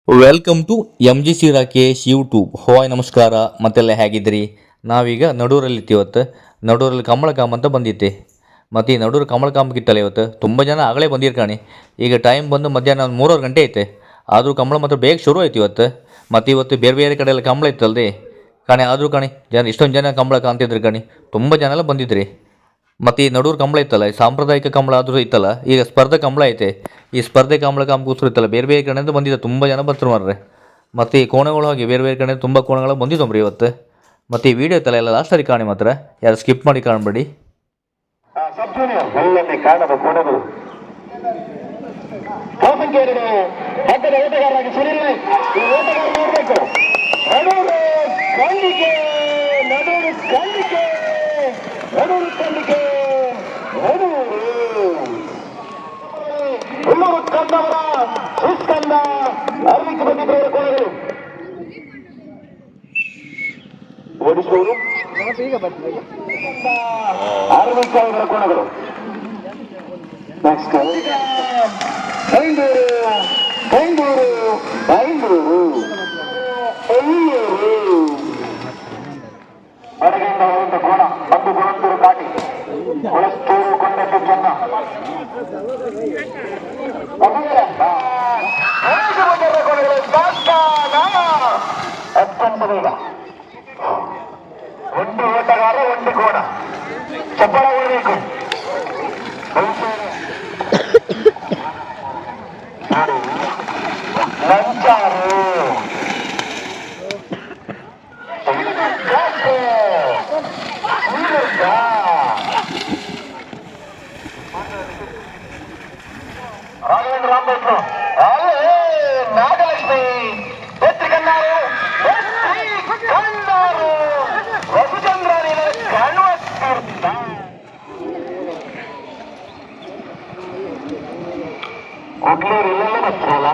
Welcome to M G C Rakesh YouTube. Hi ನಮಸ್ಕಾರ, ಮತ್ತೆಲ್ಲ ಹೇಗಿದ್ದೀರಿ? ನಾವೀಗ ನಡೂರಲ್ಲಿ ಇವತ್ತು ನಡೂರಲ್ಲಿ ಕಮಲ ಕಾಮ್ ಅಂತ ಬಂದಿತ್ತೆ. ಮತ್ತು ಈ ನಡೂರು ಕಮಲ ಕಾಮ್ಗಿತ್ತಲ್ಲ ಇವತ್ತು ತುಂಬ ಜನ ಆಗಲೇ ಬಂದಿರ್ಕಾಣಿ. ಈಗ ಟೈಮ್ ಬಂದು ಮಧ್ಯಾಹ್ನ ಒಂದು 3 ಗಂಟೆ ಐತೆ. ಆದರೂ ಕಮಲ ಮಾತ್ರ ಬೇಗ ಶುರು ಆಯ್ತು ಇವತ್ತು. ಮತ್ತು ಇವತ್ತು ಬೇರೆ ಬೇರೆ ಕಡೆ ಎಲ್ಲ ಕಮಲ ಇತ್ತಲ್ರಿ ಕಾಣಿ. ಆದರೂ ಕಾಣಿ ಇಷ್ಟೊಂದು ಜನ ಕಮಲ ಕಾಣ್ತಿದ್ರು ಕಾಣಿ. ತುಂಬ ಜನ ಎಲ್ಲ ಬಂದಿದ್ರಿ. ಮತ್ತು ಈ ನಡೂರು ಕಂಬಳ ಇತ್ತಲ್ಲ, ಈ ಸಾಂಪ್ರದಾಯಿಕ ಕಂಬಳ ಆದರೂ ಇತ್ತಲ್ಲ, ಈಗ ಸ್ಪರ್ಧೆ ಕಂಬಳ ಐತೆ. ಈ ಸ್ಪರ್ಧೆ ಕಂಬಳ ಕಾಮ್ಗೋಸ್ಕರ ಇತ್ತಲ್ಲ, ಬೇರೆ ಬೇರೆ ಕಡೆಯಿಂದ ಬಂದಿದ್ದ ತುಂಬ ಜನ ಬರ್ತಾರೆ ಮಾರ್ರೆ. ಮತ್ತು ಈ ಕೋಣಗಳು ಹೋಗಿ ಬೇರೆ ಬೇರೆ ಕಡೆ ತುಂಬ ಕೋಣಗಳು ಬಂದಿದ್ದೊಬ್ರಿ ಇವತ್ತು. ಮತ್ತು ಈ ವಿಡಿಯೋ ಇತ್ತಲ್ಲ ಎಲ್ಲ ಲಾಸ್ಟ್ ಸರಿ ಕಾಣಿ, ಮಾತ್ರ ಯಾರು ಸ್ಕಿಪ್ ಮಾಡಿ ಕಾಣಬೇಡಿ. ಓಡಿಸುವರು 60,000 ಕೋಣಗಳು. ನೆಕ್ಸ್ಟ್ ಬೈಂದೂರು ಹೊರಗಿಂದ ಹೋದ ಕೋಣ ಮತ್ತು ಗುಣಂತೂರು ಕಾಟಿ ಕೊಳಸ್ತೂರು ಕೊಂಡಟ್ಟು ಚೆನ್ನ ಅತ್ಯಂತ ಬೇಗ ಒಂದು ಓಟಗಾರ ಒಂದು ಕೋಣ ಚಪ್ಪಳ ಉಳಿಬೇಕು. ಲಂಚಾರು ರಾಘವೇಂದ್ರ ರಾಮಭಟ್ರು, ನಾಗಲಕ್ಷ್ಮಿ ಪತ್ರಿಕನ್ನಾರು ರಘುಚಂದ್ರ ಕುಡ್ಲೂರು ಇಲ್ಲೆಲ್ಲ ಬರ್ತಾರಲ್ಲ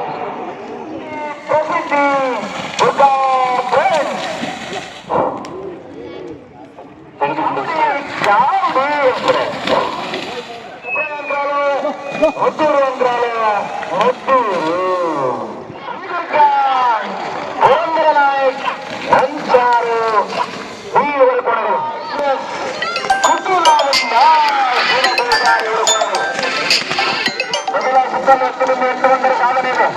ಪ್ರಸಿದ್ಧಿ ಮುದ್ದೂರು ಅಂದ್ರಾಲಯ ಪುರಂದರ ನಾಯಕ್ ಸಂಚಾರು ಹೀಳುವರೆ ಕೊಡಗಳು ಮೊದಲ ಸುತ್ತಲೂ 8 ಬಂದರೆ ಸಾಧನೆ ಇದೆ.